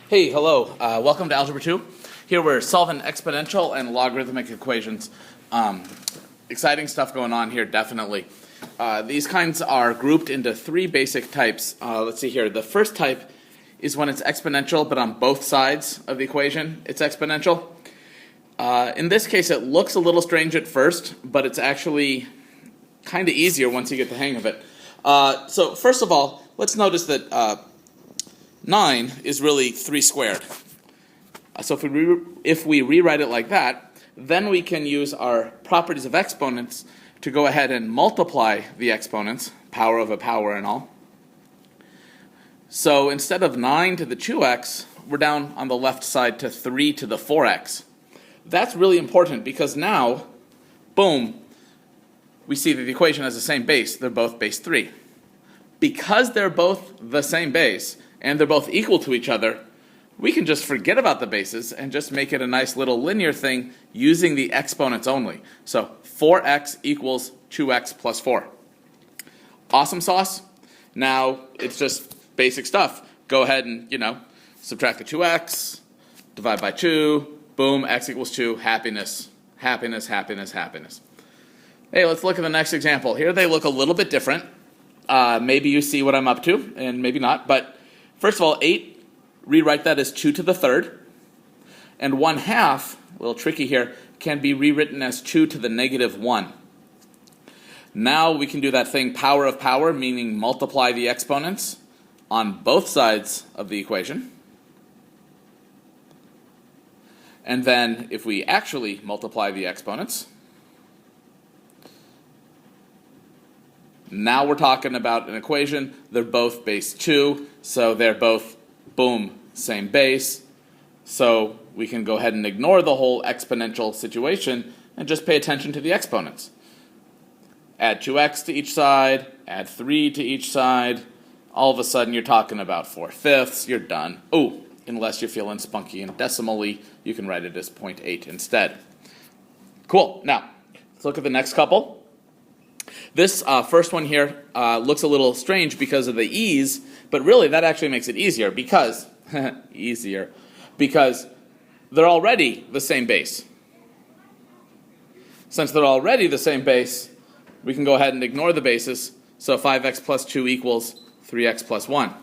Hey, hello. Welcome to Algebra 2. Here we're solving exponential and logarithmic equations. Exciting stuff going on here, definitely. These kinds are grouped into three basic types. Let's see here. The first type is when it's exponential, but on both sides of the equation it's exponential. In this case, it looks a little strange at first, but it's actually kind of easier once you get the hang of it. So first of all, let's notice that 9 is really 3 squared. So if we rewrite it like that, then we can use our properties of exponents to go ahead and multiply the exponents, power of a power and all. So instead of 9 to the 2x, we're down on the left side to 3 to the 4x. That's really important because now, boom, we see that the equation has the same base. They're both base 3. Because they're both the same base, and they're both equal to each other, we can just forget about the bases and just make it a nice little linear thing using the exponents only. So 4x equals 2x plus 4. Awesome sauce. Now it's just basic stuff. Go ahead and, subtract the 2x, divide by 2, boom, x equals 2, happiness, happiness, happiness, happiness. Hey, let's look at the next example. Here they look a little bit different. Maybe you see what I'm up to, and maybe not, but first of all, 8, rewrite that as 2 to the third. And 1/2, a little tricky here, can be rewritten as 2 to the negative 1. Now we can do that thing power of power, meaning multiply the exponents on both sides of the equation. And then if we actually multiply the exponents, now we're talking about an equation. They're both base 2, so they're both, boom, same base. So we can go ahead and ignore the whole exponential situation and just pay attention to the exponents. Add 2x to each side, add 3 to each side. All of a sudden you're talking about 4/5, you're done. Oh, unless you're feeling spunky and decimally, you can write it as 0.8 instead. Cool. Now, let's look at the next couple. This first one here looks a little strange because of the e's, but really that actually makes it easier because because they're already the same base. Since they're already the same base, we can go ahead and ignore the bases. So 5x plus 2 equals 3x plus 1.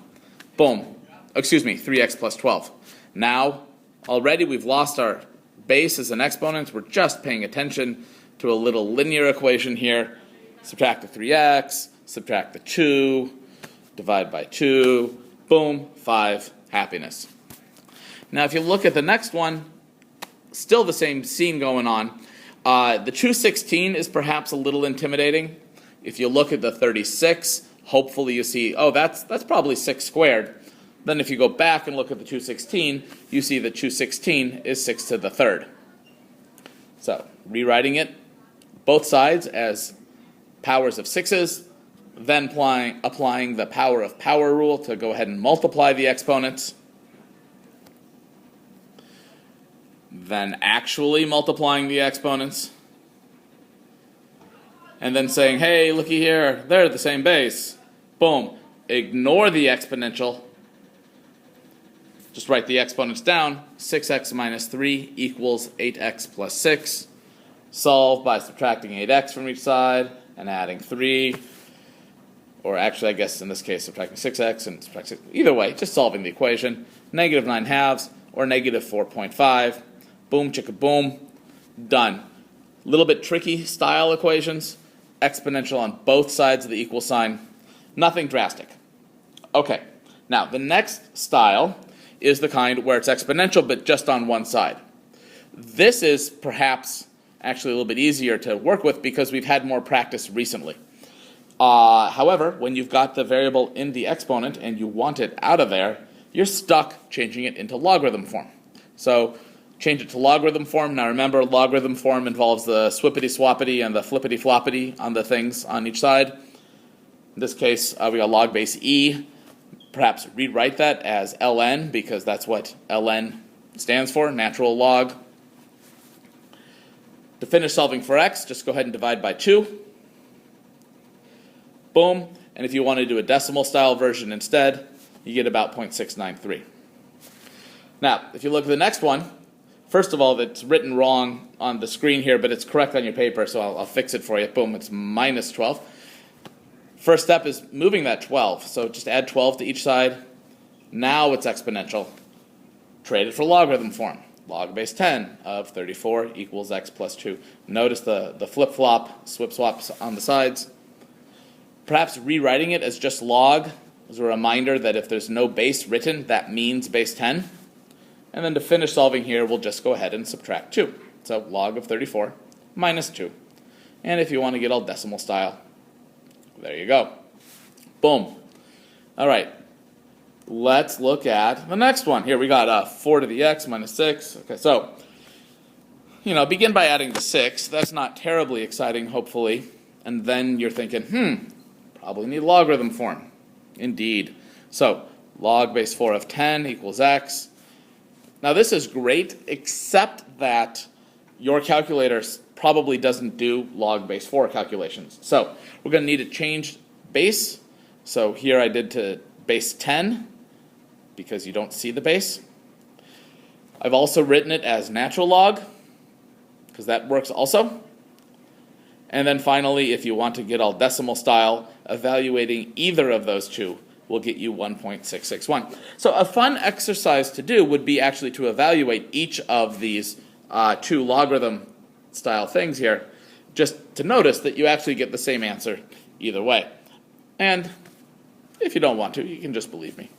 Boom. Excuse me, 3x plus 12. Now, already we've lost our bases and exponents. We're just paying attention to a little linear equation here. Subtract the 3x, subtract the 2, divide by 2, boom, 5, happiness. Now if you look at the next one, still the same scene going on. The 216 is perhaps a little intimidating. If you look at the 36, hopefully you see, oh, that's probably 6 squared. Then if you go back and look at the 216, you see that 216 is 6 to the third. So rewriting it, both sides as powers of 6's, then applying the power of power rule to go ahead and multiply the exponents, then actually multiplying the exponents, and then saying, hey, looky here, they're the same base. Boom. Ignore the exponential. Just write the exponents down. 6x minus 3 equals 8x plus 6. Solve by subtracting 8x from each side and adding 3, or actually I guess in this case subtracting 6x and subtracting 6. Either way, just solving the equation. Negative 9/2 or negative 4.5. Boom, chicka boom, done. A little bit tricky style equations. Exponential on both sides of the equal sign. Nothing drastic. Okay, now the next style is the kind where it's exponential but just on one side. This is perhaps actually a little bit easier to work with because we've had more practice recently. However, when you've got the variable in the exponent and you want it out of there, you're stuck changing it into logarithm form. So change it to logarithm form. Now remember, logarithm form involves the swippity-swappity and the flippity-floppity on the things on each side. In this case, we got log base e. Perhaps rewrite that as ln because that's what ln stands for, natural log. To finish solving for x, just go ahead and divide by 2. Boom. And if you want to do a decimal style version instead, you get about 0.693. Now, if you look at the next one, first of all, it's written wrong on the screen here, but it's correct on your paper, so I'll fix it for you. Boom, it's minus 12. First step is moving that 12, so just add 12 to each side. Now it's exponential. Trade it for logarithm form. Log base 10 of 34 equals x plus 2. Notice the flip-flop, swip-swaps on the sides. Perhaps rewriting it as just log as a reminder that if there's no base written, that means base 10. And then to finish solving here, we'll just go ahead and subtract 2. So log of 34 minus 2. And if you want to get all decimal style, there you go. Boom. All right. Let's look at the next one. Here we got 4 to the x minus 6. Okay, so, begin by adding the 6. That's not terribly exciting, hopefully. And then you're thinking, probably need logarithm form. Indeed. So, log base 4 of 10 equals x. Now this is great, except that your calculator probably doesn't do log base 4 calculations. So we're going to need to change base. So here I did to base 10 because you don't see the base. I've also written it as natural log because that works also. And then finally, if you want to get all decimal style, evaluating either of those two will get you 1.661. So a fun exercise to do would be actually to evaluate each of these two logarithm style things here, just to notice that you actually get the same answer either way. And if you don't want to, you can just believe me.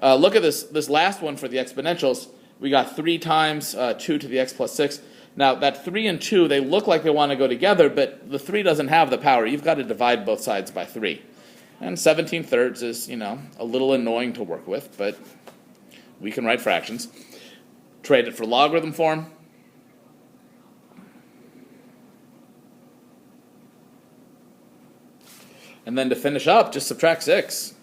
Look at this last one for the exponentials. We got 3 times 2 to the x plus 6. Now that 3 and 2, they look like they want to go together, but the 3 doesn't have the power. You've got to divide both sides by 3. And 17/3 is, a little annoying to work with, but we can write fractions. Trade it for logarithm form. And then to finish up, just subtract 6.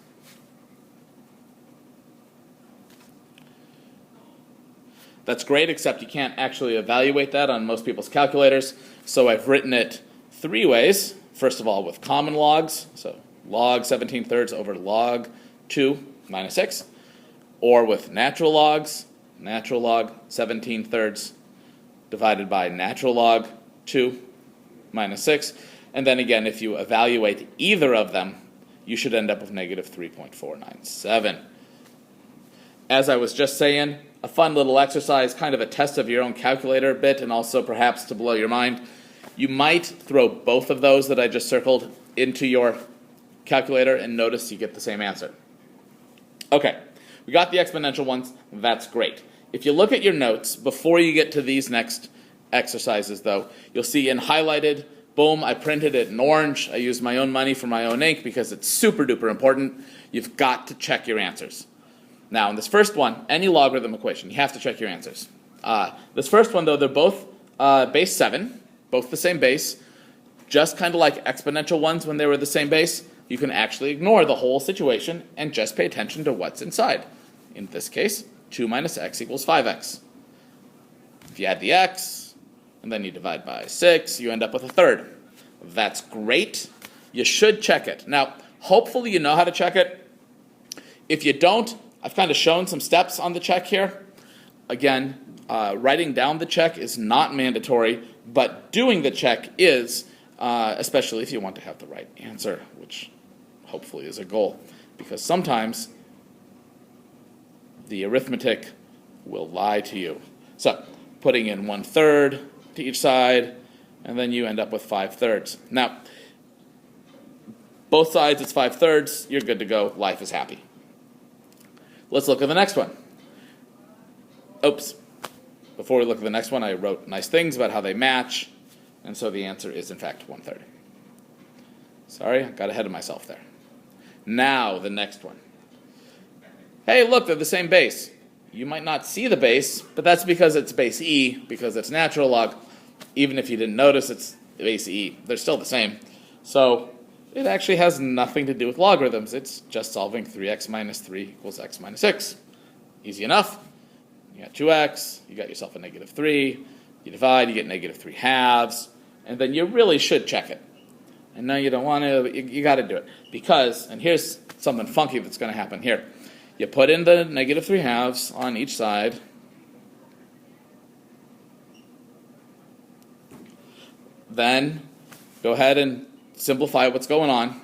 That's great, except you can't actually evaluate that on most people's calculators. So I've written it 3 ways. First of all, with common logs. So log 17/3 over log 2 minus 6. Or with natural logs, natural log 17/3 divided by natural log 2 minus 6. And then again, if you evaluate either of them, you should end up with negative 3.497. As I was just saying, a fun little exercise, kind of a test of your own calculator a bit, and also perhaps to blow your mind. You might throw both of those that I just circled into your calculator and notice you get the same answer. Okay, we got the exponential ones. That's great. If you look at your notes before you get to these next exercises, though, you'll see in highlighted, boom, I printed it in orange. I used my own money for my own ink because it's super duper important. You've got to check your answers. Now, in this first one, any logarithm equation, you have to check your answers. This first one, though, they're both base 7, both the same base, just kind of like exponential ones when they were the same base. You can actually ignore the whole situation and just pay attention to what's inside. In this case, 2 minus x equals 5x. If you add the x, and then you divide by 6, you end up with a third. That's great. You should check it. Now, hopefully you know how to check it. If you don't, I've kind of shown some steps on the check here. Again, writing down the check is not mandatory, but doing the check is, especially if you want to have the right answer, which hopefully is a goal, because sometimes the arithmetic will lie to you. So, putting in 1/3 to each side, and then you end up with 5/3. Now, both sides it's 5/3, you're good to go, life is happy. Let's look at the next one. Oops. Before we look at the next one, I wrote nice things about how they match, and so the answer is in fact 1/3. Sorry, I got ahead of myself there. Now, the next one. Hey, look, they're the same base. You might not see the base, but that's because it's base e, because it's natural log. Even if you didn't notice, it's base e. They're still the same. So it actually has nothing to do with logarithms. It's just solving 3x minus 3 equals x minus 6. Easy enough. You got 2x, you got yourself a negative 3. You divide, you get negative 3 halves. And then you really should check it. And no, you don't want to, but you got to do it. Because, and here's something funky that's going to happen here. You put in the negative 3/2 on each side. Then go ahead and simplify what's going on.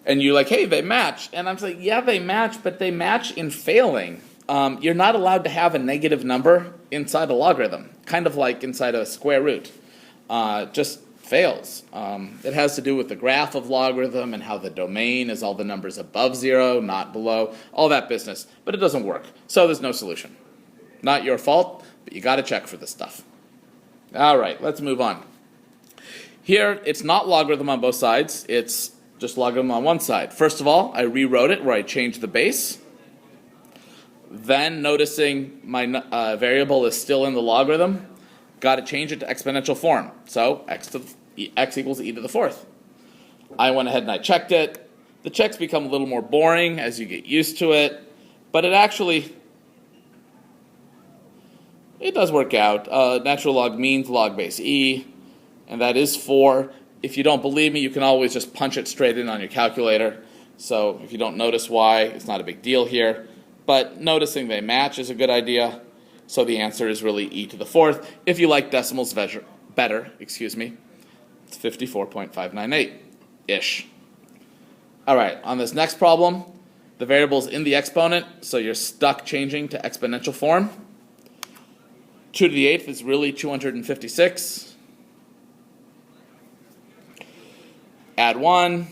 And you're like, hey, they match. And I'm like, yeah, they match, but they match in failing. You're not allowed to have a negative number inside a logarithm, kind of like inside a square root. Just fails. It has to do with the graph of logarithm and how the domain is all the numbers above 0, not below, all that business. But it doesn't work. So there's no solution. Not your fault, but you got to check for this stuff. All right, let's move on. Here, it's not logarithm on both sides. It's just logarithm on one side. First of all, I rewrote it where I changed the base. Then, noticing my variable is still in the logarithm, got to change it to exponential form. So x equals e to the 4th. I went ahead and I checked it. The checks become a little more boring as you get used to it, but it does work out. Natural log means log base e, and that is 4. If you don't believe me, you can always just punch it straight in on your calculator. So if you don't notice why, it's not a big deal here. But noticing they match is a good idea. So the answer is really e to the 4th. If you like decimals better, it's 54.598-ish. All right, on this next problem, the variable's in the exponent, so you're stuck changing to exponential form. 2 to the 8th is really 256. Add 1.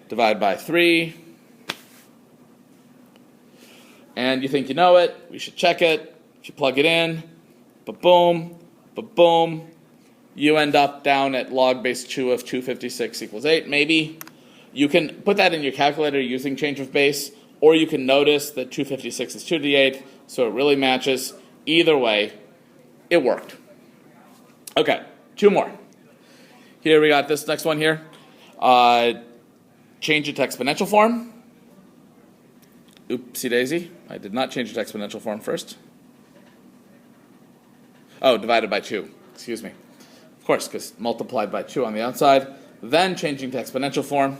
Divide by 3. And you think you know it. We should check it. If you plug it in, ba-boom, ba-boom, you end up down at log base 2 of 256 equals 8, maybe. You can put that in your calculator using change of base, or you can notice that 256 is 2 to the 8th, so it really matches. Either way, it worked. Okay, 2 more. Here we got this next one here. Change it to exponential form. Oopsie daisy. I did not change it to exponential form first. Oh, divided by 2. Excuse me. Of course, because multiplied by 2 on the outside. Then changing to exponential form.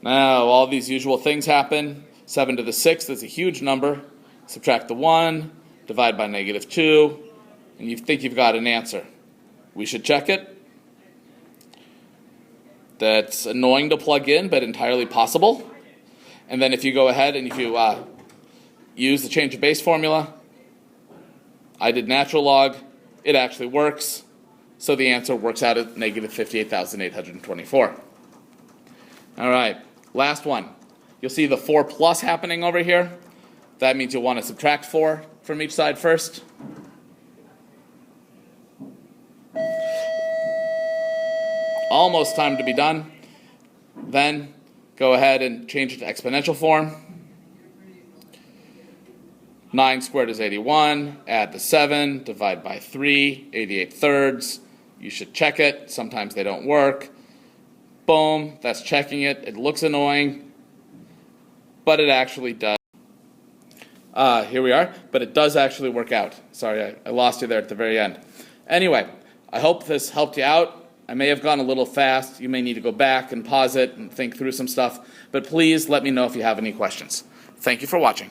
Now, all these usual things happen. 7 to the 6th is a huge number. Subtract the 1. Divide by negative 2. And you think you've got an answer. We should check it. That's annoying to plug in, but entirely possible. And then if you go ahead and if you use the change of base formula, I did natural log, it actually works. So the answer works out at negative 58,824. All right, last one. You'll see the 4 plus happening over here. That means you'll want to subtract 4 from each side first. Almost time to be done. Then go ahead and change it to exponential form. 9 squared is 81. Add the 7. Divide by 3. 88 thirds. You should check it. Sometimes they don't work. Boom. That's checking it. It looks annoying, but it actually does. Here we are. But it does actually work out. Sorry, I lost you there at the very end. Anyway, I hope this helped you out. I may have gone a little fast. You may need to go back and pause it and think through some stuff. But please let me know if you have any questions. Thank you for watching.